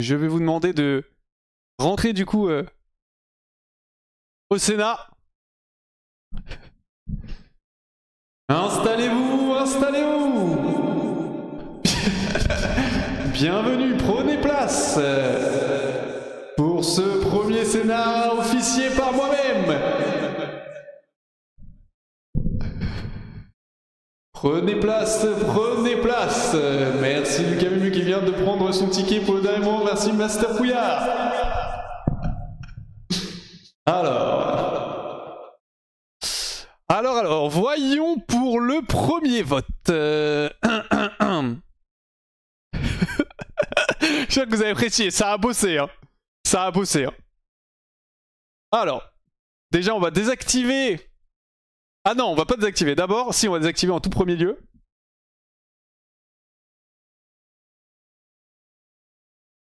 je vais vous demander de rentrer du coup au Sénat. Installez-vous, installez-vous. Bienvenue, prenez place pour ce premier Sénat officié par moi-même. Prenez place, prenez place. Merci Lucas Mumu qui vient de prendre son ticket pour le dernier moment. Merci Master Pouillard. Alors, voyons pour le premier vote. Je sais que vous avez apprécié, ça a bossé. Hein. Ça a bossé. Hein. Alors, déjà on va désactiver... Ah non, on va pas désactiver. D'abord, si on va désactiver en tout premier lieu.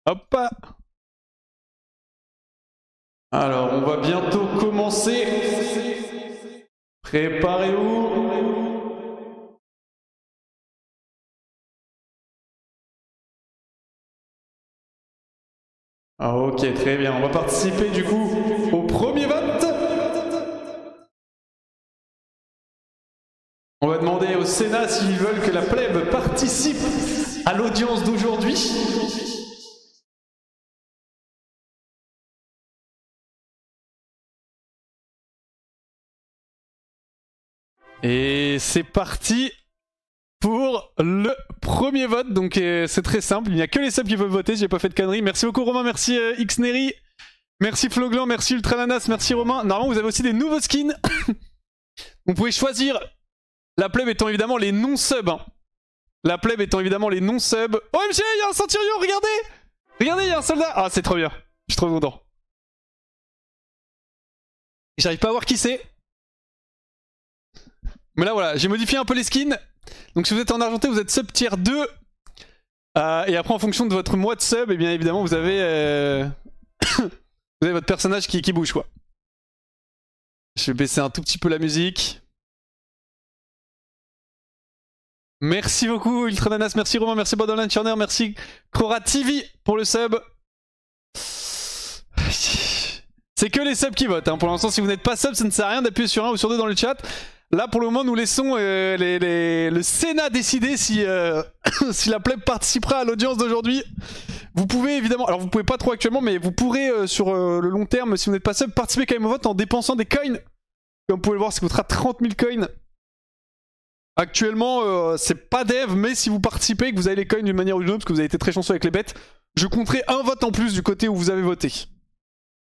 Hop. Alors, on va bientôt commencer. Préparez-vous. Ah, ok, très bien. On va participer du coup au premier vote. On va demander au Sénat s'ils veulent que la plèbe participe à l'audience d'aujourd'hui. Et c'est parti pour le premier vote. Donc c'est très simple, il n'y a que les subs qui peuvent voter, j'ai pas fait de conneries. Merci beaucoup Romain, merci Xneri, merci Floglan, merci Ultrananas, merci Romain. Normalement vous avez aussi des nouveaux skins. Vous pouvez choisir, la plèbe étant évidemment les non-subs. Hein. La plèbe étant évidemment les non-subs. Oh MG, il y a un centurion, regardez. Regardez, il y a un soldat. Ah c'est trop bien, je suis trop content. J'arrive pas à voir qui c'est. Mais là voilà, j'ai modifié un peu les skins. Donc si vous êtes en argenté, vous êtes sub tier 2. Et après en fonction de votre mois de sub, et bien évidemment vous avez, vous avez votre personnage qui bouge quoi. Je vais baisser un tout petit peu la musique. Merci beaucoup Ultrananas, merci Romain, merci Borderland Turner, merci Crora TV pour le sub. C'est que les subs qui votent. Hein. Pour l'instant si vous n'êtes pas sub, ça ne sert à rien d'appuyer sur 1 ou sur 2 dans le chat. Là pour le moment nous laissons le Sénat décider si, si la plèbe participera à l'audience d'aujourd'hui. Vous pouvez évidemment, alors vous pouvez pas trop actuellement, mais vous pourrez sur le long terme, si vous n'êtes pas sub, participer quand même au vote en dépensant des coins. Comme vous pouvez le voir, ça coûtera 30 000 coins. Actuellement c'est pas dev, mais si vous participez et que vous avez les coins d'une manière ou d'une autre, parce que vous avez été très chanceux avec les bêtes, je compterai un vote en plus du côté où vous avez voté.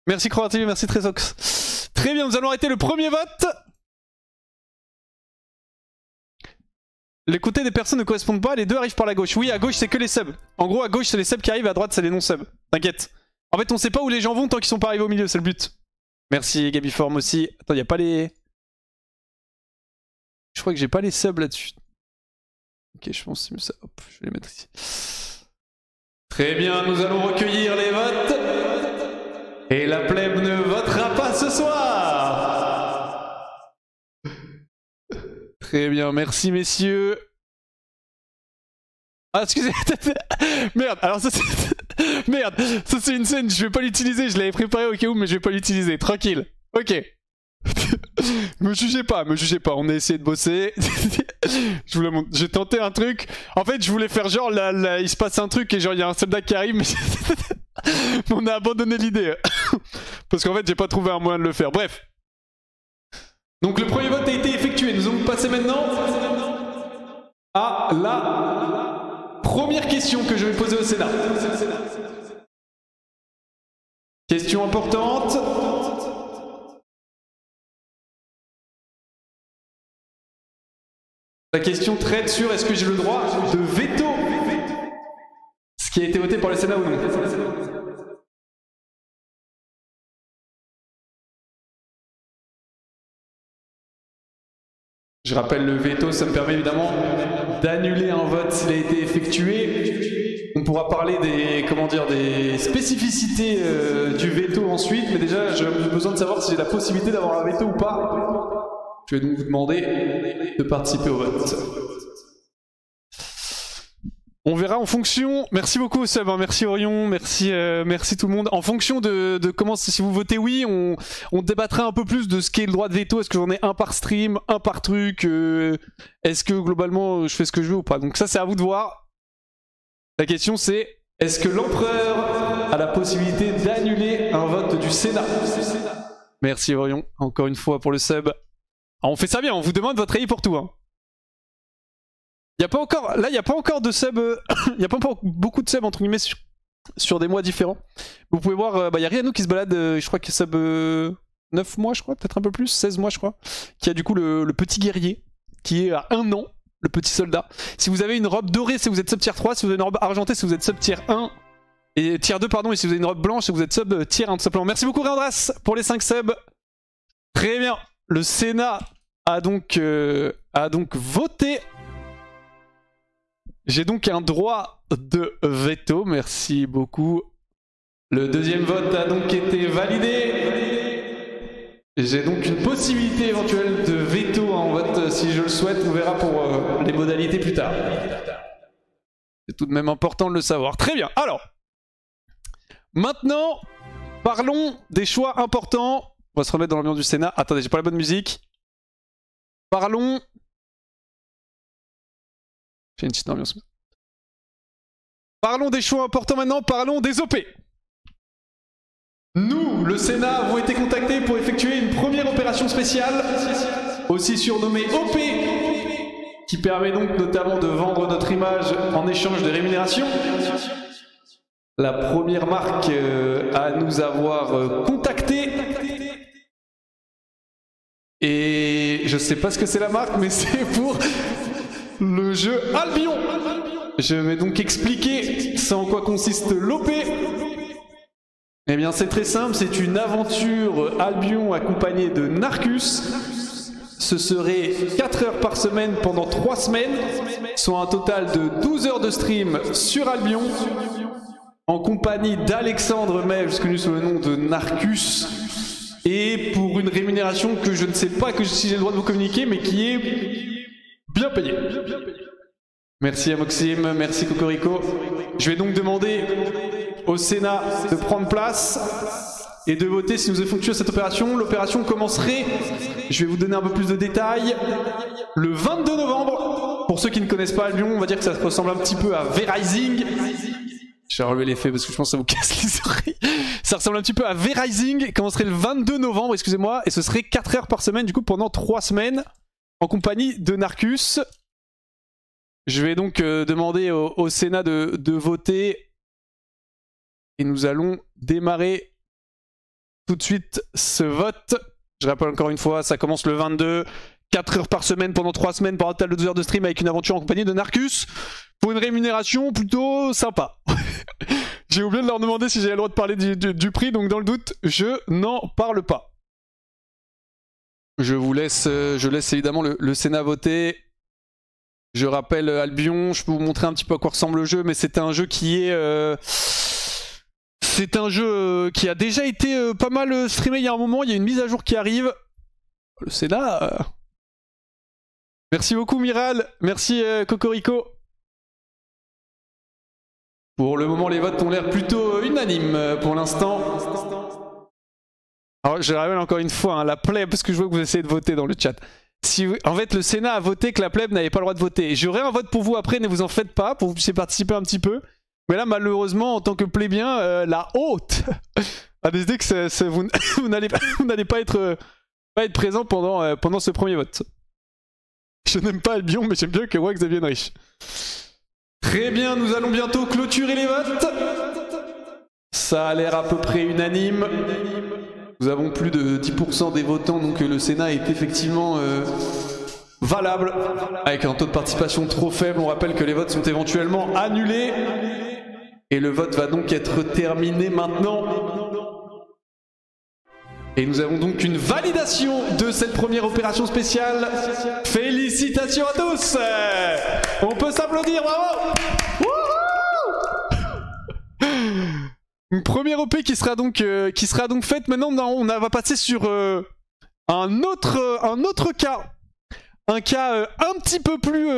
Merci Croatie, merci Tresox. Très bien, nous allons arrêter le premier vote. Les côtés des personnes ne correspondent pas, les deux arrivent par la gauche. Oui, à gauche c'est que les subs. En gros, à gauche c'est les subs qui arrivent, à droite c'est les non-subs. T'inquiète. En fait, on sait pas où les gens vont tant qu'ils sont pas arrivés au milieu, c'est le but. Merci Gabiform aussi. Attends, y a pas les... Je crois que j'ai pas les subs là-dessus. Ok, je pense que c'est mieux ça. Hop, je vais les mettre ici. Très bien, nous allons recueillir les votes. Et la plèbe ne votera pas ce soir. Très bien, merci messieurs. Ah, excusez. Merde, alors ça c'est... Merde, ça c'est une scène, je vais pas l'utiliser, je l'avais préparé au cas où, mais je vais pas l'utiliser, tranquille. Ok. Me jugez pas, on a essayé de bosser. Je vous la montre. J'ai tenté un truc. En fait, je voulais faire genre, là, il se passe un truc et genre, il y a un soldat qui arrive, mais on a abandonné l'idée. Parce qu'en fait, j'ai pas trouvé un moyen de le faire. Bref. Donc, le premier vote a été effectué. Nous allons passer maintenant à la première question que je vais poser au Sénat. Question importante. La question traite sur est-ce que j'ai le droit de veto, ce qui a été voté par le Sénat ou non. Je rappelle, le veto, ça me permet évidemment d'annuler un vote s'il a été effectué. On pourra parler des, comment dire, des spécificités du veto ensuite, mais déjà j'ai besoin de savoir si j'ai la possibilité d'avoir un veto ou pas. Je vais donc vous demander de participer au vote. On verra en fonction. Merci beaucoup Seb, hein. Merci Orion, merci, merci tout le monde. En fonction de comment, si vous votez oui, on débattra un peu plus de ce qu'est le droit de veto. Est-ce que j'en ai un par stream, un par truc, est-ce que globalement je fais ce que je veux ou pas. Donc ça c'est à vous de voir. La question c'est, est-ce que l'empereur a la possibilité d'annuler un vote du Sénat? Merci Orion, encore une fois pour le sub. Alors, on fait ça bien, on vous demande votre avis pour tout. Hein. Y a pas encore, là, il n'y a pas encore de sub. Il n'y a pas encore beaucoup de subs entre guillemets sur des mois différents. Vous pouvez voir, il y a Riano qui se balade, je crois qu'il sub 9 mois, je crois, peut-être un peu plus, 16 mois, je crois. Qui a du coup le petit guerrier, qui est à 1 an, le petit soldat. Si vous avez une robe dorée, c'est vous êtes sub tier 3. Si vous avez une robe argentée, c'est vous êtes sub tier 1. Et tier 2, pardon. Et si vous avez une robe blanche, c'est vous êtes sub tier 1 tout simplement. Merci beaucoup, Réandras, pour les 5 subs. Très bien. Le Sénat a donc voté. J'ai donc un droit de veto, merci beaucoup. Le deuxième vote a donc été validé. J'ai donc une possibilité éventuelle de veto en vote si je le souhaite. On verra pour les modalités plus tard. C'est tout de même important de le savoir. Très bien, alors. Maintenant, parlons des choix importants. On va se remettre dans l'ambiance du Sénat. Attendez, j'ai pas la bonne musique. Parlons... J'ai une petite ambiance. Parlons des choix importants maintenant, parlons des OP. Nous, le Sénat, avons été contactés pour effectuer une première opération spéciale, aussi surnommée OP, qui permet donc notamment de vendre notre image en échange de rémunération. La première marque à nous avoir contactés. Et je sais pas ce que c'est la marque, mais c'est pour... le jeu Albion. Je vais donc expliquer ça en quoi consiste l'OP. Eh bien c'est très simple, c'est une aventure Albion accompagnée de Narcus. Ce serait 4 heures par semaine pendant 3 semaines, soit un total de 12 heures de stream sur Albion, en compagnie d'Alexandre Mev, connu sous le nom de Narcus, et pour une rémunération que je ne sais pas si j'ai le droit de vous communiquer, mais qui est... bien payé. Merci à Moxim, merci Cocorico. Je vais donc demander au Sénat de prendre place et de voter si nous effectuons cette opération. L'opération commencerait, je vais vous donner un peu plus de détails, le 22 novembre. Pour ceux qui ne connaissent pas Albion, on va dire que ça ressemble un petit peu à V-Rising. Je vais relever l'effet parce que je pense que ça vous casse les oreilles. Ça ressemble un petit peu à V-Rising. Il commencerait le 22 novembre, excusez-moi, et ce serait 4 heures par semaine, du coup pendant 3 semaines. En compagnie de Narcus. Je vais donc demander au Sénat de voter. Et nous allons démarrer tout de suite ce vote. Je rappelle encore une fois, ça commence le 22. 4 heures par semaine pendant 3 semaines pour un total de 12 heures de stream avec une aventure en compagnie de Narcus. Pour une rémunération plutôt sympa. J'ai oublié de leur demander si j'avais le droit de parler du prix, donc dans le doute, je n'en parle pas. Je laisse évidemment le Sénat voter. Je rappelle Albion, je peux vous montrer un petit peu à quoi ressemble le jeu, mais c'est un jeu qui est... c'est un jeu qui a déjà été pas mal streamé il y a un moment, il y a une mise à jour qui arrive. Le Sénat... Merci beaucoup Miral, merci Cocorico. Pour le moment, les votes ont l'air plutôt unanimes pour l'instant. Alors, je rappelle encore une fois, hein, la plèbe, parce que je vois que vous essayez de voter dans le chat. Si vous... En fait, le Sénat a voté que la plèbe n'avait pas le droit de voter. J'aurai un vote pour vous après, ne vous en faites pas, pour que vous puissiez participer un petit peu. Mais là, malheureusement, en tant que plébien, la haute a décidé que vous n'allez pas être présent pendant ce premier vote. Je n'aime pas Albion, mais j'aime bien que Wax devienne riche. Très bien, nous allons bientôt clôturer les votes. Ça a l'air à peu près unanime. Nous avons plus de 10% des votants, donc le Sénat est effectivement valable. Avec un taux de participation trop faible, on rappelle que les votes sont éventuellement annulés. Et le vote va donc être terminé maintenant. Et nous avons donc une validation de cette première opération spéciale. Félicitations à tous. On peut s'applaudir, bravo. Une première OP qui sera donc faite. Maintenant, on va passer sur un autre cas. Un cas un petit peu plus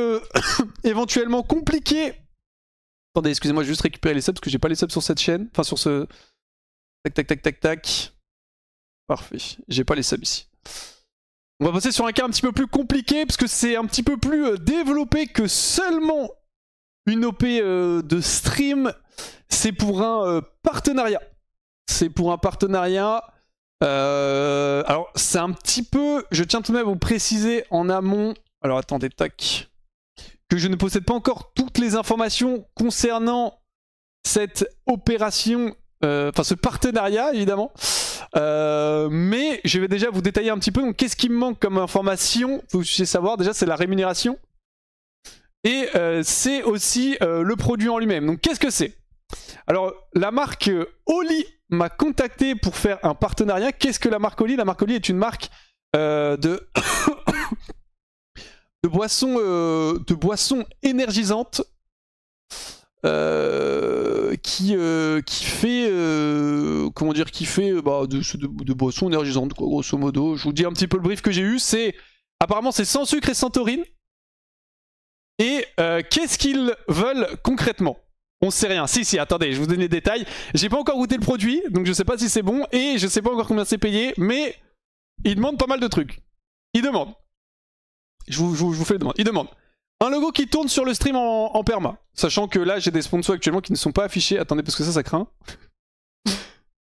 éventuellement compliqué Attendez, excusez-moi, je vais juste récupérer les subs parce que j'ai pas les subs sur cette chaîne. Enfin, sur ce... Tac, tac, tac, tac, tac. Parfait. J'ai pas les subs ici. On va passer sur un cas un petit peu plus compliqué parce que c'est un petit peu plus développé que seulement une OP de stream. C'est pour un partenariat. C'est pour un partenariat. Alors, c'est un petit peu... Je tiens tout de même à vous préciser en amont... Alors, attendez, tac... que je ne possède pas encore toutes les informations concernant cette opération, enfin ce partenariat évidemment, mais je vais déjà vous détailler un petit peu. Donc qu'est-ce qui me manque comme information, vous puissiez savoir. Déjà c'est la rémunération et c'est aussi le produit en lui-même. Donc qu'est-ce que c'est? Alors la marque Oli m'a contacté pour faire un partenariat. Qu'est-ce que la marque Oli? La marque Oli est une marque de boissons énergisantes qui fait comment dire, qui fait de boissons énergisantes quoi, grosso modo. Je vous dis un petit peu le brief que j'ai eu. C'est apparemment c'est sans sucre et sans taurine. Et qu'est-ce qu'ils veulent concrètement? On sait rien. Si, attendez, je vous donne les détails. J'ai pas encore goûté le produit, donc je sais pas si c'est bon et je sais pas encore combien c'est payé, mais ils demandent pas mal de trucs. Ils demandent. Je vous fais la demande. Il demande un logo qui tourne sur le stream en perma. Sachant que là, j'ai des sponsors actuellement qui ne sont pas affichés. Attendez, parce que ça craint.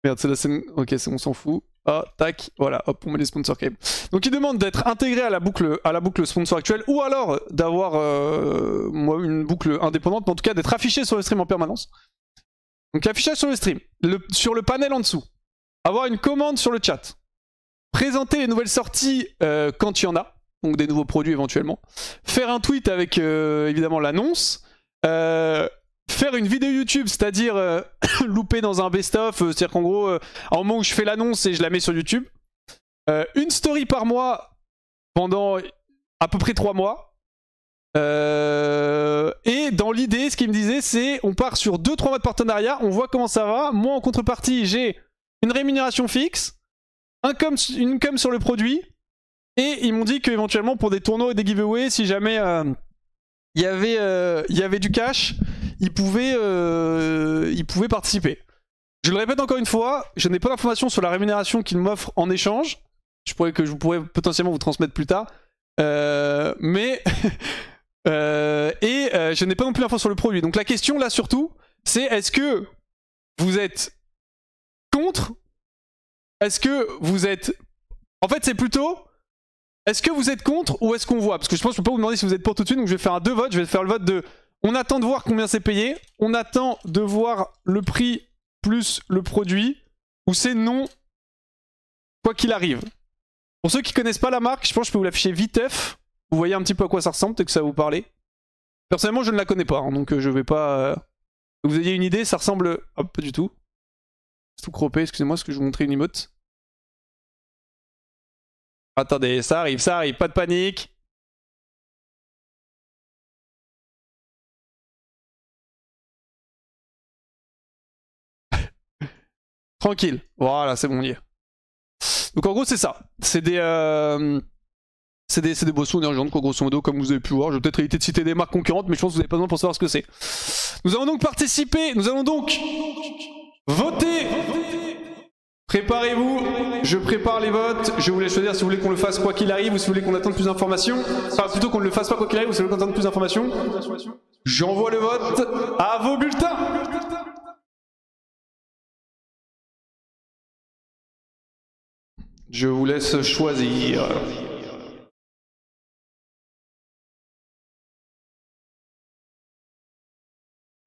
Merde, c'est la scène. Ok, c'est bon, on s'en fout. Ah, tac, voilà, hop, on met les sponsors quand même. Donc, il demande d'être intégré à la boucle sponsor actuelle ou alors d'avoir une boucle indépendante, mais en tout cas d'être affiché sur le stream en permanence. Donc, affichage sur le stream, sur le panel en dessous. Avoir une commande sur le chat. Présenter les nouvelles sorties quand il y en a. Donc des nouveaux produits éventuellement. Faire un tweet avec évidemment l'annonce. Faire une vidéo YouTube, c'est-à-dire louper dans un best-of. C'est-à-dire qu'en gros, à un moment où je fais l'annonce et je la mets sur YouTube. Une story par mois pendant à peu près 3 mois. Et dans l'idée, ce qu'il me disait, c'est on part sur 2-3 mois de partenariat, on voit comment ça va. Moi, en contrepartie, j'ai une rémunération fixe, une com sur le produit. Et ils m'ont dit qu'éventuellement pour des tournois et des giveaways, si jamais il y avait du cash, ils pouvaient participer. Je le répète encore une fois, je n'ai pas d'informations sur la rémunération qu'ils m'offrent en échange. Je pourrais potentiellement vous transmettre plus tard. Mais je n'ai pas non plus l'info sur le produit. Donc la question là surtout, c'est est-ce que vous êtes contre? Est-ce que vous êtes... En fait c'est plutôt... Est-ce que vous êtes contre ou est-ce qu'on voit? Parce que je pense que je peux pas vous demander si vous êtes pour tout de suite, donc je vais faire un 2 votes. Je vais faire le vote de... On attend de voir combien c'est payé, on attend de voir le prix plus le produit, ou c'est non, quoi qu'il arrive. Pour ceux qui connaissent pas la marque, je pense que je peux vous l'afficher viteuf. Vous voyez un petit peu à quoi ça ressemble, peut-être que ça va vous parler. Personnellement, je ne la connais pas, hein, donc je vais pas... Que vous ayez une idée, ça ressemble... Hop, pas du tout. C'est tout croppé, excusez-moi, parce que je vous montrer une emote. Attendez, ça arrive, pas de panique. Tranquille, voilà, c'est bon, on y est. Donc en gros, c'est ça. C'est des boissons énergisantes, quoi, grosso modo, comme vous avez pu voir. Je vais peut-être éviter de citer des marques concurrentes, mais je pense que vous n'avez pas besoin pour savoir ce que c'est. Nous allons donc participer, nous allons donc voter. Préparez-vous, je prépare les votes, je vous laisse choisir si vous voulez qu'on le fasse quoi qu'il arrive ou si vous voulez qu'on attende plus d'informations. Enfin, plutôt qu'on ne le fasse pas quoi qu'il arrive ou si vous voulez qu'on attende plus d'informations. J'envoie le vote à vos bulletins. Je vous laisse choisir.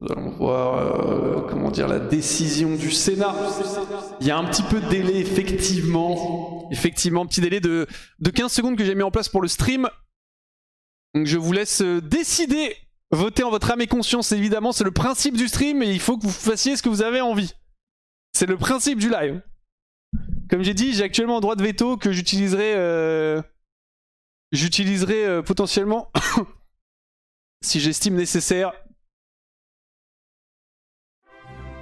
Nous allons voir, comment dire, la décision du Sénat. Il y a un petit peu de délai, effectivement. Effectivement, petit délai de 15 secondes que j'ai mis en place pour le stream. Donc je vous laisse décider, voter en votre âme et conscience, évidemment. C'est le principe du stream et il faut que vous fassiez ce que vous avez envie. C'est le principe du live. Comme j'ai dit, j'ai actuellement un droit de veto que j'utiliserai potentiellement si j'estime nécessaire.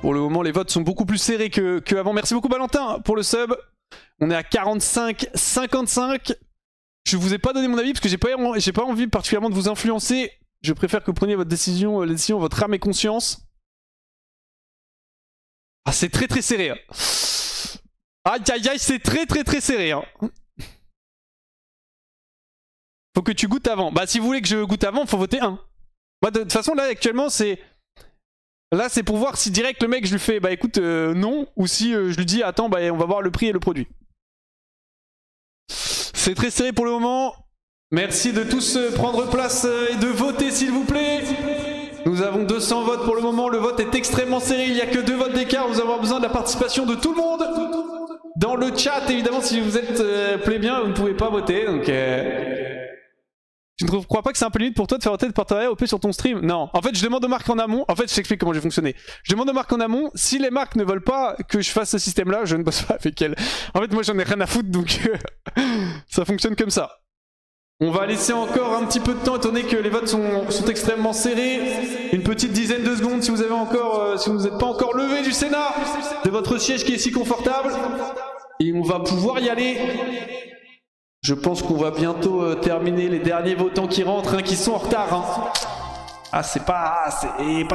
Pour le moment, les votes sont beaucoup plus serrés qu'avant. Merci beaucoup Valentin pour le sub. On est à 45-55. Je vous ai pas donné mon avis parce que j'ai pas envie particulièrement de vous influencer. Je préfère que vous preniez votre décision, votre âme et conscience. Ah, c'est très très serré. Hein. Aïe aïe aïe, c'est très très très serré. Hein. Faut que tu goûtes avant. Bah, si vous voulez que je goûte avant, faut voter 1. Moi, de toute façon, là, actuellement, c'est... Là, c'est pour voir si direct le mec, je lui fais, bah écoute, non, ou si je lui dis, attends, bah on va voir le prix et le produit. C'est très serré pour le moment. Merci de tous prendre place et de voter, s'il vous plaît. Nous avons 200 votes pour le moment. Le vote est extrêmement serré. Il n'y a que 2 votes d'écart. Nous avons besoin de la participation de tout le monde. Dans le chat, évidemment, si vous êtes plébien, vous ne pouvez pas voter. Donc, tu ne crois pas que c'est un peu limite pour toi de faire voter de partenariat OP sur ton stream? Non. En fait, je demande aux marques en amont. En fait, je t'explique comment j'ai fonctionné. Je demande aux marques en amont. Si les marques ne veulent pas que je fasse ce système-là, je ne bosse pas avec elles. En fait, moi, j'en ai rien à foutre, donc ça fonctionne comme ça. On va laisser encore un petit peu de temps, étant donné que les votes sont extrêmement serrés. Une petite dizaine de secondes, si vous avez encore, si vous n'êtes pas encore levé du Sénat, de votre siège qui est si confortable. Et on va pouvoir y aller. Je pense qu'on va bientôt terminer les derniers votants qui rentrent, hein, qui sont en retard. Hein. Ah, c'est pas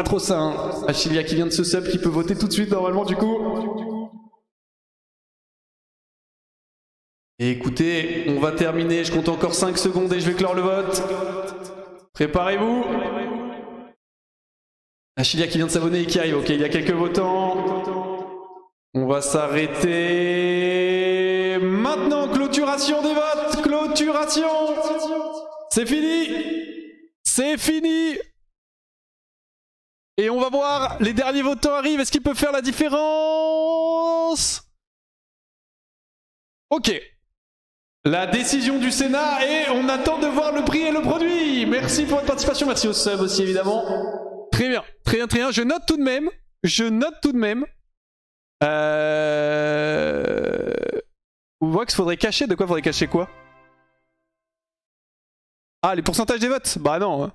trop ça. Hein. Achilia qui vient de se sub, qui peut voter tout de suite normalement du coup. Et écoutez, on va terminer. Je compte encore 5 secondes et je vais clore le vote. Préparez-vous. Achilia qui vient de s'abonner et qui arrive. Ok, il y a quelques votants. On va s'arrêter maintenant. Clôturation des votes. Clôturation. C'est fini. C'est fini. Et on va voir, les derniers votants arrivent. Est-ce qu'ils peuvent faire la différence? Ok. La décision du Sénat et on attend de voir le prix et le produit. Merci pour votre participation. Merci au sub aussi évidemment. Très bien. Très bien, très bien. Je note tout de même. Vous voyez qu'il faudrait cacher. De quoi faudrait cacher quoi? Ah, les pourcentages des votes? Bah non. Hein.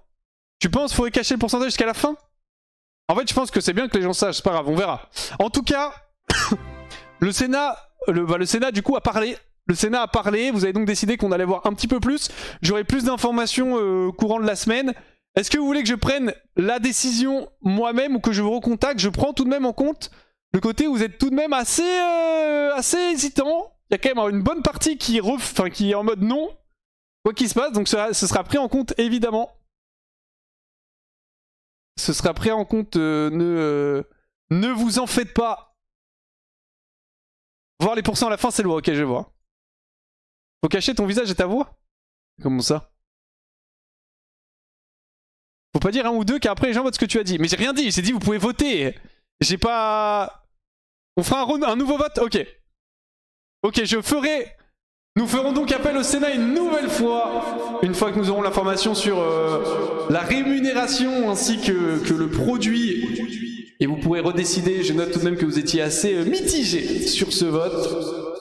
Tu penses qu'il faudrait cacher le pourcentage jusqu'à la fin? En fait, je pense que c'est bien que les gens sachent. C'est pas grave, on verra. En tout cas, le Sénat du coup a parlé. Le Sénat a parlé. Vous avez donc décidé qu'on allait voir un petit peu plus. J'aurai plus d'informations courant de la semaine. Est-ce que vous voulez que je prenne la décision moi-même ou que je vous recontacte? Je prends tout de même en compte le côté où vous êtes tout de même assez hésitant. Il y a quand même une bonne partie qui est en mode non. Quoi qu'il se passe, donc ce sera pris en compte évidemment. Ce sera pris en compte, ne vous en faites pas. Voir les pourcents à la fin, c'est lourd, ok, je vois. Faut cacher ton visage et ta voix? Comment ça? Faut pas dire un ou deux car après les gens votent ce que tu as dit. Mais j'ai rien dit, j'ai dit vous pouvez voter. J'ai pas... On fera un nouveau vote? Ok. Ok, nous ferons donc appel au Sénat une nouvelle fois, une fois que nous aurons l'information sur la rémunération ainsi que le produit. Et vous pourrez redécider, je note tout de même que vous étiez assez mitigé sur ce vote.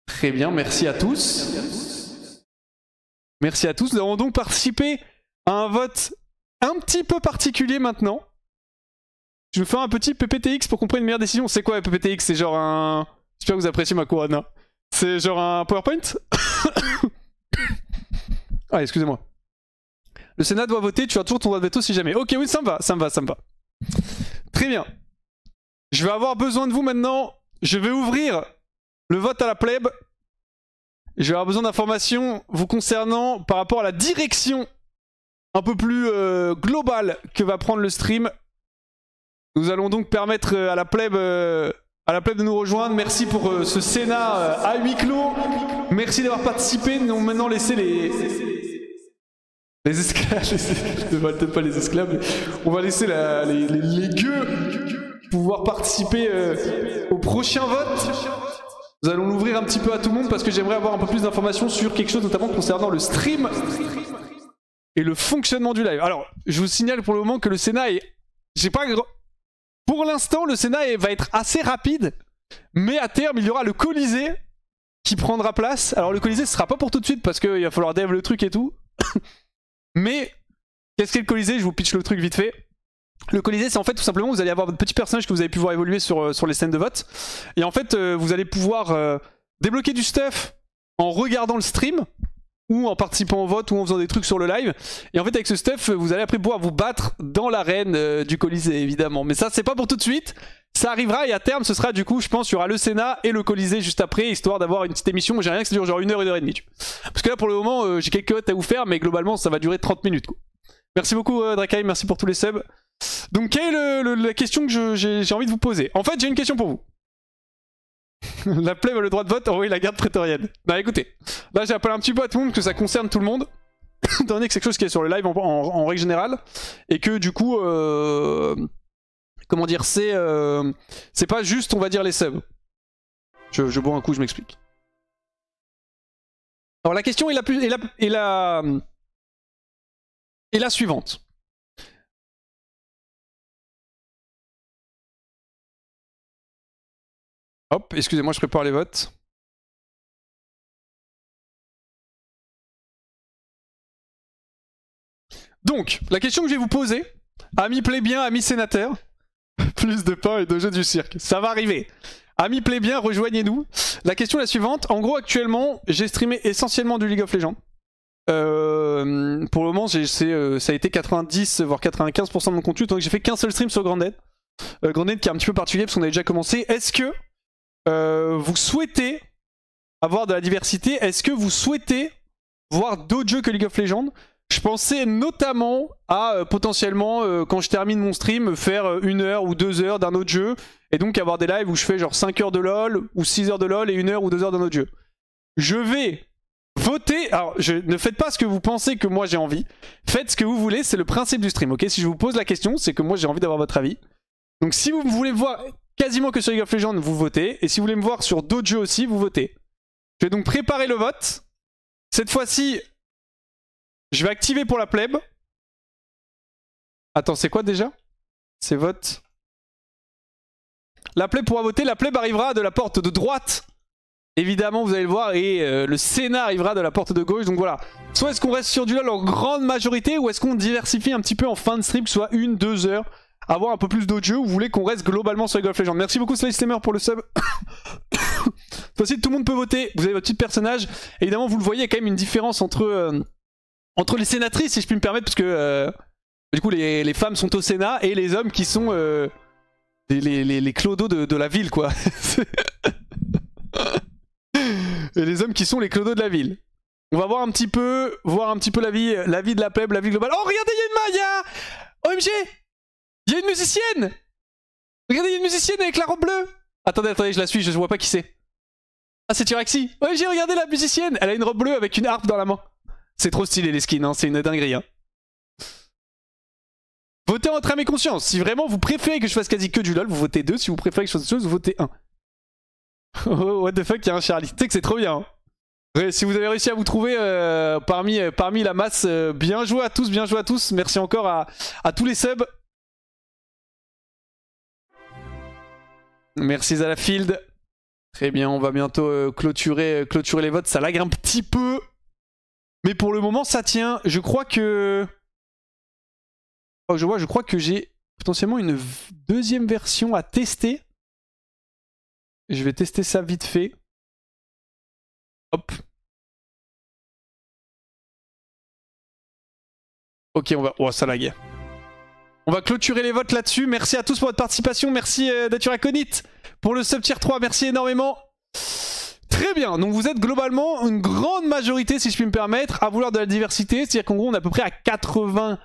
Très bien, merci à tous. Merci à tous. Nous allons donc participer à un vote un petit peu particulier maintenant. Je vais faire un petit PPTX pour qu'on prenne une meilleure décision. C'est quoi un PPTX? C'est genre un... J'espère que vous appréciez ma couronne. C'est genre un PowerPoint. Ah, excusez-moi. Le Sénat doit voter, tu as toujours ton droit de veto si jamais. Ok, oui, ça me va. Très bien. Je vais avoir besoin de vous maintenant. Je vais ouvrir le vote à la plèbe. Je vais avoir besoin d'informations vous concernant par rapport à la direction un peu plus globale que va prendre le stream. Nous allons donc permettre à la plèbe de nous rejoindre. Merci pour ce Sénat à huis clos. Merci d'avoir participé. Nous allons maintenant laisser les esclaves. Ne volte pas les esclaves. On va laisser les gueux pouvoir participer au prochain vote. Nous allons l'ouvrir un petit peu à tout le monde parce que j'aimerais avoir un peu plus d'informations sur quelque chose notamment concernant le stream et le fonctionnement du live. Alors, je vous signale pour le moment que le Sénat est... Pour l'instant, le Sénat va être assez rapide, mais à terme, il y aura le Colisée qui prendra place. Alors le Colisée, ce sera pas pour tout de suite parce qu'il va falloir dev le truc et tout. Mais, qu'est-ce qu'est le Colisée? Je vous pitch le truc vite fait. Le Colisée, c'est en fait tout simplement, vous allez avoir votre petit personnage que vous avez pu voir évoluer sur les scènes de vote. Et en fait, vous allez pouvoir débloquer du stuff en regardant le stream. ou en participant au vote ou en faisant des trucs sur le live. Et en fait avec ce stuff vous allez après pouvoir vous battre dans l'arène du Colisée évidemment. Mais ça c'est pas pour tout de suite, ça arrivera et à terme ce sera du coup je pense il y aura le Sénat et le Colisée juste après, histoire d'avoir une petite émission. J'ai rien que ça dure genre 1 heure, 1 heure et demie. Parce que là pour le moment j'ai quelques votes à vous faire mais globalement ça va durer 30 minutes quoi. Merci beaucoup Drakai, merci pour tous les subs. Donc quelle est la question que j'ai envie de vous poser? En fait j'ai une question pour vous. La plèbe a le droit de vote, envoyer la garde prétorienne. Non écoutez, là j'ai appelé un petit peu à tout le monde que ça concerne tout le monde. Étant donné que c'est quelque chose qui est sur le live en règle générale. Et que du coup, comment dire, c'est pas juste on va dire les subs. Je bois un coup, je m'explique. Alors la question est la suivante. Hop, excusez-moi, je prépare les votes. Donc, la question que je vais vous poser, amis plébéiens, amis sénateurs, plus de pain et de jeux du cirque, ça va arriver. Amis plébéiens, rejoignez-nous. La question est la suivante. En gros, actuellement, j'ai streamé essentiellement du League of Legends. Pour le moment, ça a été 90 voire 95% de mon contenu, donc j'ai fait qu'un seul stream sur Granted. Granted qui est un petit peu particulier parce qu'on avait déjà commencé. Est-ce que vous souhaitez avoir de la diversité? Est-ce que vous souhaitez voir d'autres jeux que League of Legends? Je pensais notamment à potentiellement, quand je termine mon stream, faire 1 heure ou 2 heures d'un autre jeu. Et donc avoir des lives où je fais genre 5 heures de LoL ou 6 heures de LoL et 1 heure ou 2 heures d'un autre jeu. Je vais voter. Alors ne faites pas ce que vous pensez que moi j'ai envie. Faites ce que vous voulez, c'est le principe du stream. Ok, si je vous pose la question, c'est que moi j'ai envie d'avoir votre avis. Donc si vous voulez me voir quasiment que sur League of Legends, vous votez. Et si vous voulez me voir sur d'autres jeux aussi, vous votez. Je vais donc préparer le vote. Cette fois-ci, je vais activer pour la plèbe. Attends, c'est quoi déjà? C'est vote. La plèbe pourra voter. La plèbe arrivera de la porte de droite. Évidemment, vous allez le voir. Et le Sénat arrivera de la porte de gauche. Donc voilà. Soit est-ce qu'on reste sur du LoL en grande majorité, ou est-ce qu'on diversifie un petit peu en fin de stream, soit 1, 2 heures, avoir un peu plus d'autres jeux, ou vous voulez qu'on reste globalement sur League of Legends? Merci beaucoup Slicemer pour le sub. Cette fois-ci, tout le monde peut voter. Vous avez votre petit personnage. Évidemment, vous le voyez, il y a quand même une différence entre les sénatrices, si je puis me permettre, parce que du coup, les femmes sont au Sénat et les hommes qui sont les clodos de la ville, quoi. Et les hommes qui sont les clodos de la ville. On va voir un petit peu la vie de la plèbe, la vie globale. Oh, regardez, il y a OMG, il y a une musicienne. Regardez, il y a une musicienne avec la robe bleue. Attendez, je la suis, je vois pas qui c'est. Ah, c'est Tyraxi. OMG, regardez la musicienne. Elle a une robe bleue avec une harpe dans la main. C'est trop stylé les skins, hein, c'est une dinguerie. Hein. Votez en votre âme et conscience. Si vraiment vous préférez que je fasse quasi que du LoL, vous votez 2. Si vous préférez que je fasse autre chose, vous votez 1. Oh, what the fuck, il y a un Charlie. Tu sais que c'est trop bien. Hein. Ouais, si vous avez réussi à vous trouver parmi la masse, bien joué à tous, bien joué à tous. Merci encore à tous les subs. Merci Zalafield. Très bien, on va bientôt clôturer les votes. Ça lag un petit peu. Mais pour le moment, ça tient. Je crois que... Oh, je crois que j'ai potentiellement une deuxième version à tester. Je vais tester ça vite fait. Hop. Ok, on va... Oh, ça lag. On va clôturer les votes là-dessus. Merci à tous pour votre participation. Merci Daturaconite pour le sub tier 3. Merci énormément. Très bien, donc vous êtes globalement une grande majorité, si je puis me permettre, à vouloir de la diversité. C'est-à-dire qu'en gros, on est à peu près à 84%.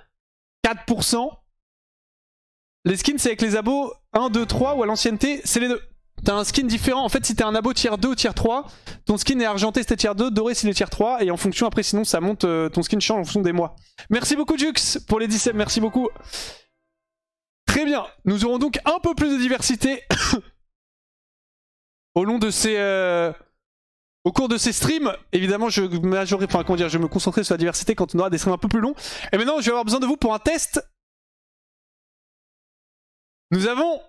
Les skins, c'est avec les abos 1, 2, 3 ou à l'ancienneté, c'est les deux. T'as un skin différent. En fait, si t'es un abo tier 2 ou tier 3, ton skin est argenté si t'es tier 2, doré si t'es tier 3. Et en fonction, après, sinon, ça monte, ton skin change en fonction des mois. Merci beaucoup, Jux, pour les 17. Merci beaucoup. Très bien, nous aurons donc un peu plus de diversité au long de ces... Au cours de ces streams, évidemment, je me concentrer sur la diversité quand on aura des streams un peu plus longs. Et maintenant, je vais avoir besoin de vous pour un test. Nous avons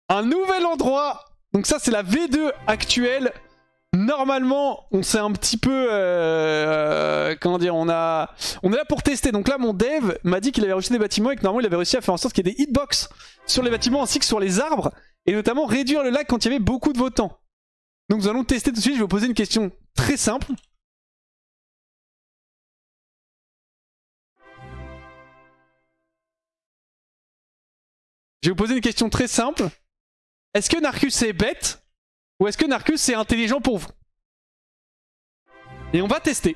un nouvel endroit. Donc ça, c'est la V2 actuelle. Normalement, on s'est un petit peu... comment dire, on est là pour tester. Donc là, mon dev m'a dit qu'il avait reçu des bâtiments et que normalement, il avait réussi à faire en sorte qu'il y ait des hitbox sur les bâtiments ainsi que sur les arbres. Et notamment réduire le lag quand il y avait beaucoup de votants. Donc nous allons tester tout de suite. Je vais vous poser une question très simple. Je vais vous poser une question très simple. Est-ce que Narcus est bête ou est-ce que Narcus est intelligent pour vous? Et on va tester.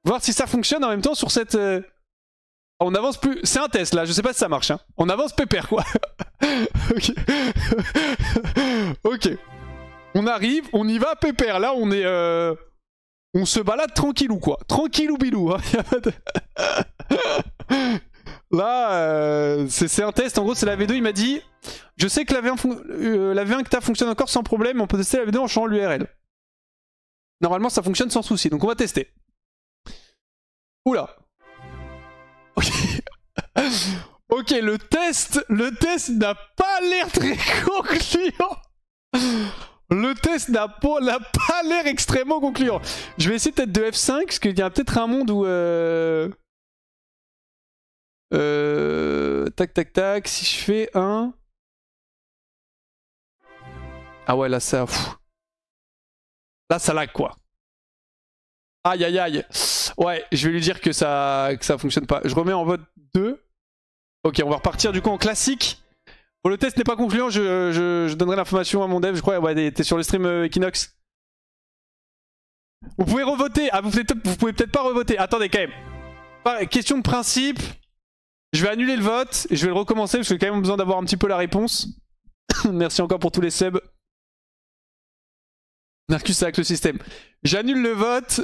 Voir si ça fonctionne en même temps sur cette... On avance plus... C'est un test là, je sais pas si ça marche. Hein. On avance pépère quoi. Ok. Ok. On arrive, on y va pépère. Là on est... On se balade tranquille ou quoi. Tranquille ou bilou. Hein. Là, c'est un test. En gros, c'est la V2. Il m'a dit je sais que la V1 que t'as fonctionne encore sans problème. On peut tester la V2 en changeant l'URL. Normalement, ça fonctionne sans souci. Donc, on va tester. Oula. Ok. Ok, le test n'a pas l'air très concluant. Le test n'a pas l'air extrêmement concluant. Je vais essayer peut-être de F5, parce qu'il y a peut-être un monde où... Tac, tac, tac. Si je fais un... Ah ouais, là, ça... Là, ça lag, quoi. Aïe, aïe, aïe. Ouais, je vais lui dire que ça fonctionne pas. Je remets en vote 2. Ok, on va repartir du coup en classique. Bon, le test n'est pas concluant, je donnerai l'information à mon dev, je crois. Ouais, t'es sur le stream Equinox. Vous pouvez revoter. Ah, vous pouvez peut-être pas revoter. Attendez, quand même. Question de principe. Je vais annuler le vote et je vais le recommencer parce que j'ai quand même besoin d'avoir un petit peu la réponse. Merci encore pour tous les subs. Narcus avec le système. J'annule le vote.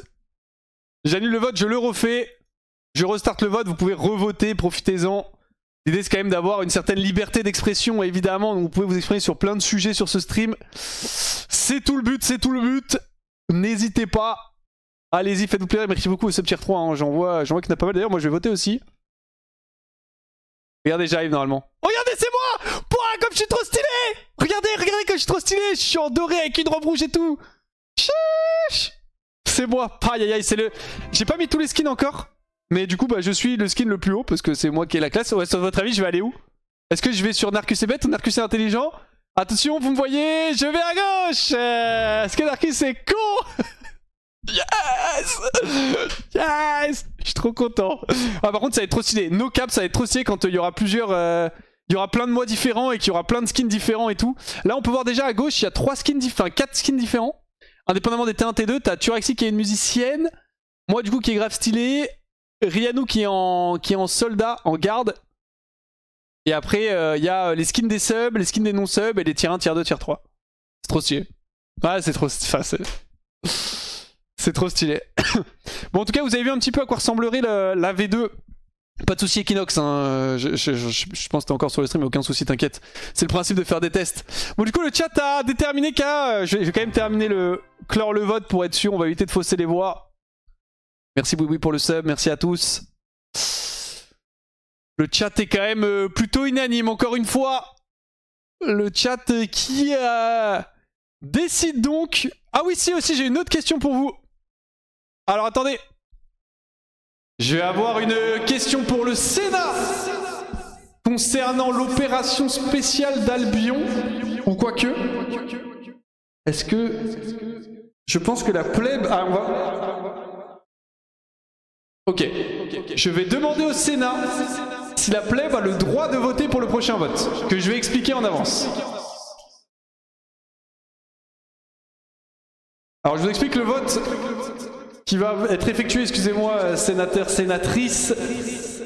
J'annule le vote, je le refais. Je restarte le vote, vous pouvez revoter, profitez-en. L'idée c'est quand même d'avoir une certaine liberté d'expression évidemment, donc vous pouvez vous exprimer sur plein de sujets sur ce stream. C'est tout le but, c'est tout le but. N'hésitez pas. Allez-y, faites-vous plaisir, merci beaucoup au sub tier 3, hein. J'en vois qu'il y en a pas mal d'ailleurs, moi je vais voter aussi. Regardez, j'arrive normalement. Regardez, c'est moi! Pouah, comme je suis trop stylé! Regardez comme je suis trop stylé! Je suis en doré avec une robe rouge et tout! Chiche! C'est moi! Aïe aïe aïe, c'est le... J'ai pas mis tous les skins encore, mais du coup, bah, je suis le skin le plus haut parce que c'est moi qui ai la classe. Ouais, sur votre avis, je vais aller où? Est-ce que je vais sur Narcus est bête ou Narcus est intelligent? Attention, vous me voyez, je vais à gauche! Est-ce que Narcus est con? Yes! Yes! Je suis trop content. Ah, par contre, ça va être trop stylé. No cap, ça va être trop stylé quand il y aura plusieurs... Il y aura plein de mois différents et qu'il y aura plein de skins différents et tout. Là, on peut voir déjà à gauche, il y a 4 skins différents. Indépendamment des T1, T2, t'as Turexi qui est une musicienne. Moi, du coup, qui est grave stylé. Ryanou qui est en soldat, en garde. Et après, il y a les skins des subs, les skins des non-subs et les tier 1, tier 2, tier 3. C'est trop stylé. Ouais, c'est trop stylé. Enfin, c'est trop stylé. Bon, en tout cas, vous avez vu un petit peu à quoi ressemblerait la V2. Pas de soucis Equinox, hein. Je pense que t'es encore sur le stream, mais aucun souci, t'inquiète. C'est le principe de faire des tests. Bon, du coup, le chat a déterminé qu'à... Je vais quand même terminer clore le vote pour être sûr, on va éviter de fausser les voix. Merci Boui pour le sub, merci à tous. Le chat est quand même plutôt unanime, encore une fois. Le chat qui décide donc... Ah oui, si, aussi, j'ai une autre question pour vous. Alors, attendez. Je vais avoir une question pour le Sénat concernant l'opération spéciale d'Albion, ou quoique. Est-ce que... Je pense que la plèbe... Ah, on va... Ok. Je vais demander au Sénat si la plèbe a le droit de voter pour le prochain vote, que je vais expliquer en avance. Alors, je vous explique le vote qui va être effectué, excusez-moi, sénateur, sénatrice.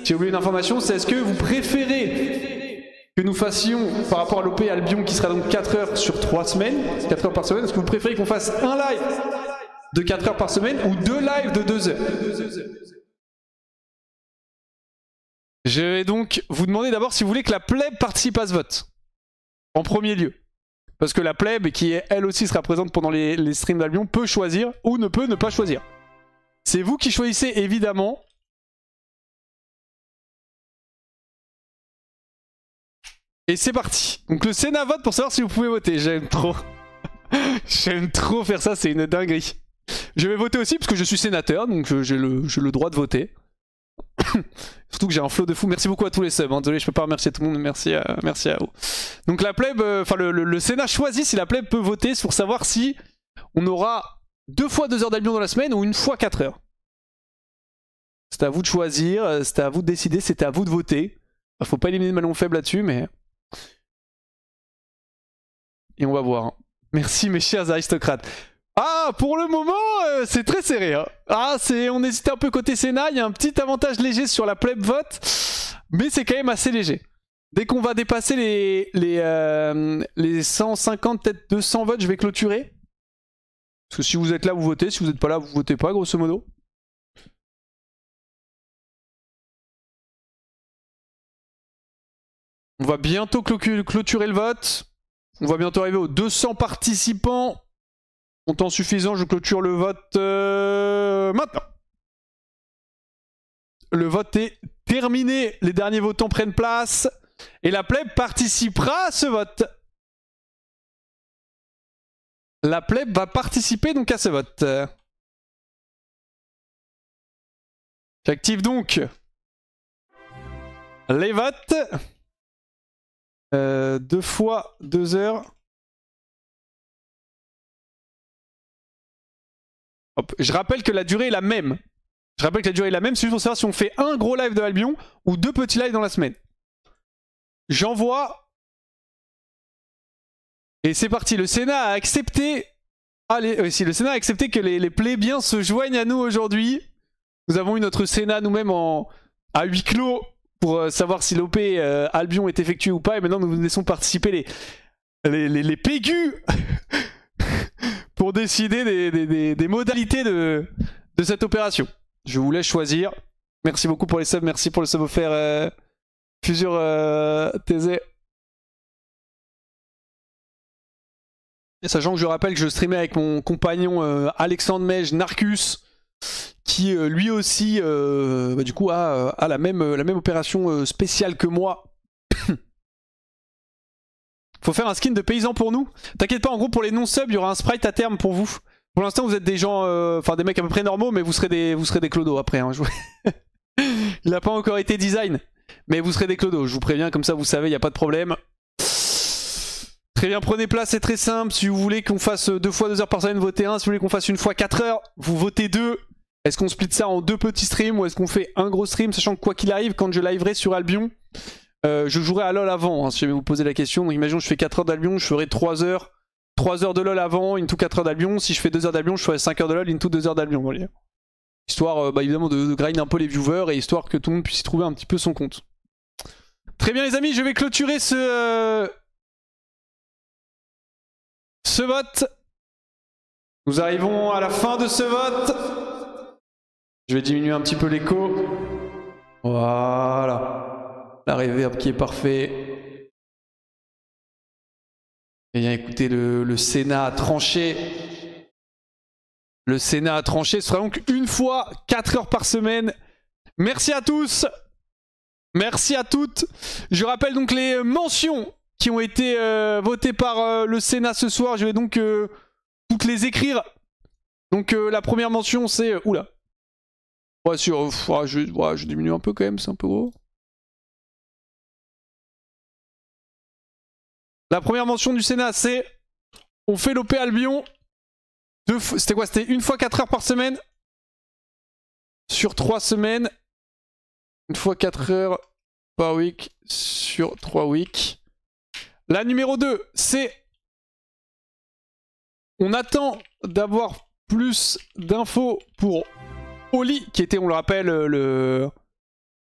J'ai oublié une information, c'est est-ce que vous préférez que nous fassions, par rapport à l'OP Albion, qui sera donc 4 heures sur 3 semaines, 4 heures par semaine, est-ce que vous préférez qu'on fasse un live de 4 heures par semaine ou 2 lives de 2 heures? Je vais donc vous demander d'abord si vous voulez que la plèbe participe à ce vote, en premier lieu. Parce que la plèbe, qui elle aussi sera présente pendant les streams d'Albion, peut choisir ou ne peut ne pas choisir. C'est vous qui choisissez, évidemment. Et c'est parti. Donc le Sénat vote pour savoir si vous pouvez voter. J'aime trop. J'aime trop faire ça, c'est une dinguerie. Je vais voter aussi parce que je suis sénateur, donc j'ai le droit de voter. Surtout que j'ai un flow de fou. Merci beaucoup à tous les subs. Hein. Désolé, je peux pas remercier tout le monde. Merci à vous. Donc la plèbe, enfin le Sénat choisit si la plèbe peut voter pour savoir si on aura 2 fois 2 heures d'Albion dans la semaine ou 1 fois 4 heures. C'est à vous de choisir, c'est à vous de décider, c'est à vous de voter. Faut pas éliminer le maillon faible là-dessus, mais et on va voir. Hein. Merci mes chers aristocrates. Ah, pour le moment, c'est très serré. Hein. Ah, on hésitait un peu côté Sénat. Il y a un petit avantage léger sur la pleb vote, mais c'est quand même assez léger. Dès qu'on va dépasser les 150, peut-être 200 votes, je vais clôturer. Parce que si vous êtes là, vous votez. Si vous n'êtes pas là, vous votez pas, grosso modo. On va bientôt clôturer le vote. On va bientôt arriver aux 200 participants. En temps suffisant, je clôture le vote maintenant. Le vote est terminé. Les derniers votants prennent place. Et la plèbe participera à ce vote. La plèbe va participer donc à ce vote. J'active donc les votes. 2 fois 2 heures. Hop. Je rappelle que la durée est la même. C'est juste pour savoir si on fait un gros live de Albion ou 2 petits lives dans la semaine. J'envoie. Et c'est parti. Le Sénat a accepté. Le Sénat a accepté que les plébiens se joignent à nous aujourd'hui. Nous avons eu notre Sénat nous-mêmes à huis clos pour savoir si l'OP Albion est effectué ou pas. Et maintenant, nous laissons participer les pégus pour décider des modalités de cette opération. Je vous laisse choisir. Merci beaucoup pour les subs. Merci pour le sub offert Fusure TZ. Et sachant que je rappelle que je streamais avec mon compagnon Alexandre Mej Narcus, qui lui aussi du coup a la même opération spéciale que moi. Faut faire un skin de paysan pour nous. T'inquiète pas, en gros pour les non-subs, il y aura un sprite à terme pour vous. Pour l'instant vous êtes des gens, enfin des mecs à peu près normaux, mais vous serez des clodos après. Hein, il n'a pas encore été design, mais vous serez des clodos, je vous préviens, comme ça vous savez, il n'y a pas de problème. Très bien, prenez place, c'est très simple. Si vous voulez qu'on fasse 2 fois 2 heures par semaine, votez 1. Si vous voulez qu'on fasse 1 fois 4 heures, vous votez 2. Est-ce qu'on split ça en 2 petits streams ou est-ce qu'on fait un gros stream, sachant que quoi qu'il arrive, quand je liverai sur Albion, je jouerai à LoL avant, hein, si jamais vous posez la question. Donc imaginons je fais 4 heures d'Albion, je ferai 3 heures de LoL avant, into 4 heures d'Albion. Si je fais 2 heures d'Albion, je ferai 5 heures de LoL, into 2 heures d'Albion. Voilà. Histoire évidemment de grind un peu les viewers et histoire que tout le monde puisse y trouver un petit peu son compte. Très bien les amis, je vais clôturer ce vote. Nous arrivons à la fin de ce vote. Je vais diminuer un petit peu l'écho. Voilà. La reverb qui est parfait. Et bien écoutez, le Sénat a tranché. Le Sénat a tranché. Ce sera donc 1 fois 4 heures par semaine. Merci à tous. Merci à toutes. Je rappelle donc les mentions qui ont été votées par le Sénat ce soir. Je vais donc toutes les écrire. Donc la première mention c'est... oula. Ouais, je diminue un peu quand même, c'est un peu gros. La première mention du Sénat c'est... On fait l'OP Albion. C'était quoi? C'était 1 fois 4 heures par semaine. Sur 3 semaines. 1 fois 4 heures par week. Sur 3 weeks. La numéro 2, c'est... On attend d'avoir plus d'infos pour Oli, qui était, on le rappelle,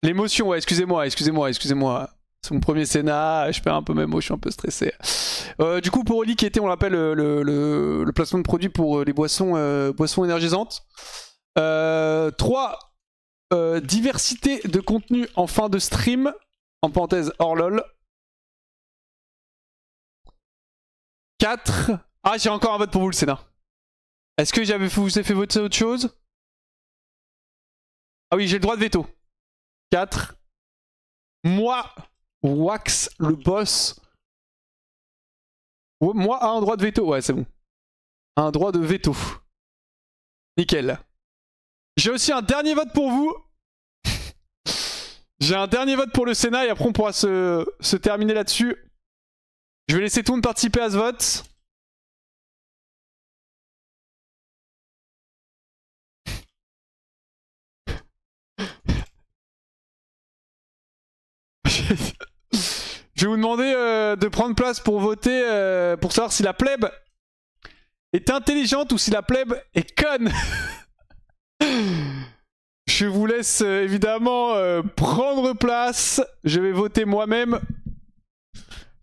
l'émotion. Ouais, excusez-moi. C'est mon premier Sénat, je perds un peu mes mots, je suis un peu stressé. Du coup, pour Oli, qui était, on le rappelle, le placement de produit pour les boissons énergisantes. 3, diversité de contenu en fin de stream, en parenthèse hors LOL. 4. Ah, j'ai encore un vote pour vous, le Sénat. Est-ce que vous avez fait voter autre chose? Ah oui, j'ai le droit de veto. 4. Moi, Wax, le boss. Moi, a un droit de veto. Ouais, c'est bon. Un droit de veto. Nickel. J'ai aussi un dernier vote pour vous. J'ai un dernier vote pour le Sénat et après on pourra se terminer là-dessus. Je vais laisser tout le monde participer à ce vote. Je vais vous demander de prendre place pour voter, pour savoir si la plèbe est intelligente ou si la plèbe est conne. Je vous laisse évidemment prendre place. Je vais voter moi-même.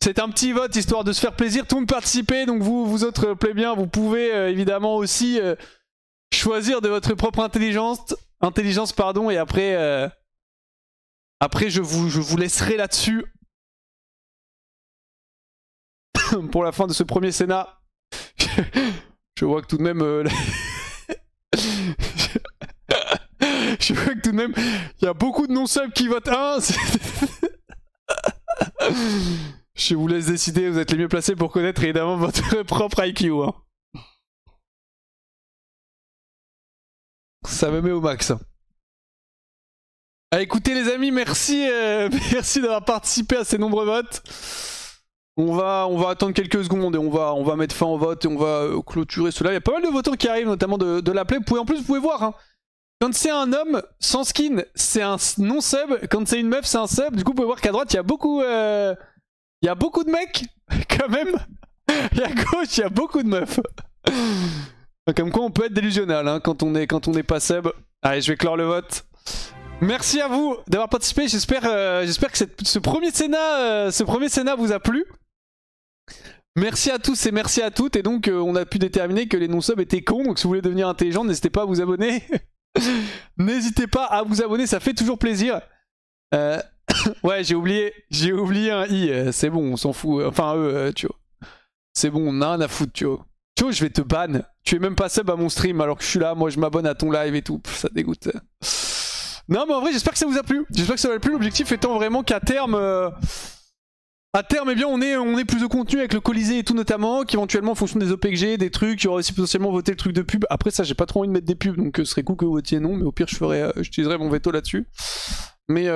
C'est un petit vote histoire de se faire plaisir. Tout le monde participer. Donc vous autres plébiens, vous pouvez évidemment aussi choisir de votre propre intelligence. Et après, je vous laisserai là-dessus. Pour la fin de ce premier Sénat. Je vois que tout de même... Je vois que tout de même, il y a beaucoup de non-subs qui votent 1. Je vous laisse décider, vous êtes les mieux placés pour connaître évidemment votre propre IQ. Hein. Ça me met au max. Ah, écoutez les amis, merci, merci d'avoir participé à ces nombreux votes. On va attendre quelques secondes et on va mettre fin au vote et on va clôturer cela. Il y a pas mal de votants qui arrivent, notamment de la play. En plus, vous pouvez voir, hein, quand c'est un homme sans skin, c'est un non-sub. Quand c'est une meuf, c'est un sub. Du coup, vous pouvez voir qu'à droite, il y a beaucoup de mecs, quand même. Et à gauche, il y a beaucoup de meufs. Comme quoi, on peut être délusionnel hein, quand on est pas sub. Allez, je vais clore le vote. Merci à vous d'avoir participé. J'espère que ce premier Sénat vous a plu. Merci à tous et merci à toutes. Et donc, on a pu déterminer que les non-subs étaient cons. Donc, si vous voulez devenir intelligent, n'hésitez pas à vous abonner. N'hésitez pas à vous abonner, ça fait toujours plaisir. Ouais, j'ai oublié un i. C'est bon, on s'en fout. Enfin, tu vois. C'est bon, on a rien à foutre, tu vois. Tu vois, je vais te ban. Tu es même pas sub à mon stream alors que je suis là. Moi, je m'abonne à ton live et tout. Pff, ça dégoûte. Non, mais en vrai, j'espère que ça vous a plu. J'espère que ça vous a plu. L'objectif étant vraiment qu'à terme... À terme, eh bien, on est plus de contenu avec le Colisée et tout notamment, qu'éventuellement en fonction des OP que j'ai, des trucs, il y aura aussi potentiellement voté le truc de pub. Après ça, j'ai pas trop envie de mettre des pubs, donc ce serait cool que vous votiez non, mais au pire, j'utiliserai mon veto là-dessus. Mais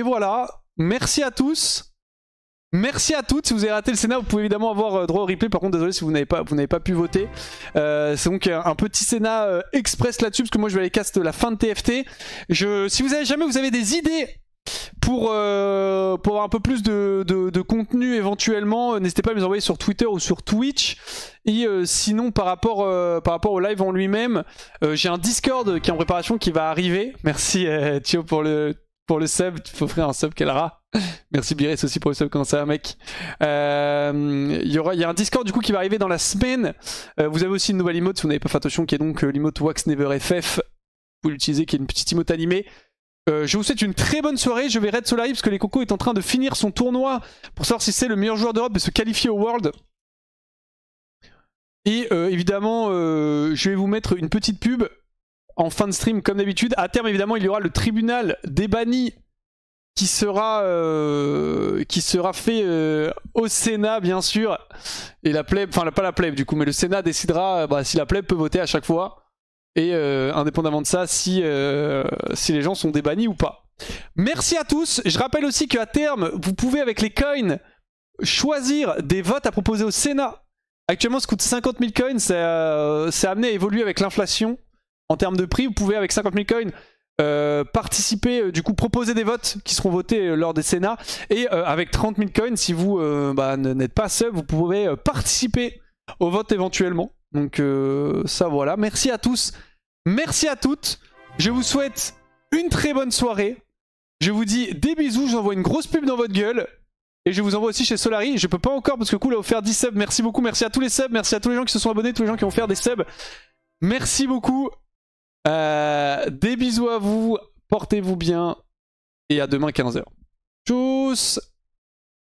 voilà, merci à tous. Merci à toutes. Si vous avez raté le Sénat, vous pouvez évidemment avoir droit au replay. Par contre, désolé si vous n'avez pas pu voter. C'est donc un petit Sénat express là-dessus, parce que moi je vais aller cast la fin de TFT. Si vous avez des idées pour avoir un peu plus de contenu éventuellement, n'hésitez pas à me les envoyer sur Twitter ou sur Twitch. Et sinon par rapport au live en lui-même, j'ai un Discord qui est en préparation qui va arriver. Merci Thio pour le sub, il faut offrir un sub Kelara. Merci Biris aussi pour le sub, comment ça va mec. Il y a un Discord du coup qui va arriver dans la semaine. Vous avez aussi une nouvelle emote si vous n'avez pas fait attention, qui est donc l'emote Wax Never FF. Vous l'utilisez, qui est une petite emote animée. Je vous souhaite une très bonne soirée. Je vais raid Solari parce que les Cocos est en train de finir son tournoi pour savoir si c'est le meilleur joueur d'Europe et se qualifier au World. Et évidemment, je vais vous mettre une petite pub en fin de stream comme d'habitude. À terme, évidemment, il y aura le tribunal des bannis qui sera fait au Sénat, bien sûr. Et la plèbe, enfin pas la plèbe du coup, mais le Sénat décidera si la plèbe peut voter à chaque fois. Et indépendamment de ça, si les gens sont débannis ou pas. Merci à tous. Je rappelle aussi qu'à terme, vous pouvez avec les coins choisir des votes à proposer au Sénat. Actuellement, ça coûte 50 000 coins. C'est amené à évoluer avec l'inflation en termes de prix. Vous pouvez avec 50 000 coins participer, du coup proposer des votes qui seront votés lors des Sénats. Et avec 30 000 coins, si vous n'êtes pas sub, vous pouvez participer au vote éventuellement. Donc ça voilà, merci à tous, merci à toutes, je vous souhaite une très bonne soirée, je vous dis des bisous, je vous envoie une grosse pub dans votre gueule, et je vous envoie aussi chez Solari, je peux pas encore parce que Cool a offert 10 subs, merci beaucoup, merci à tous les subs, merci à tous les gens qui se sont abonnés, tous les gens qui ont offert des subs, merci beaucoup, des bisous à vous, portez-vous bien, et à demain 15 h. Tchuss.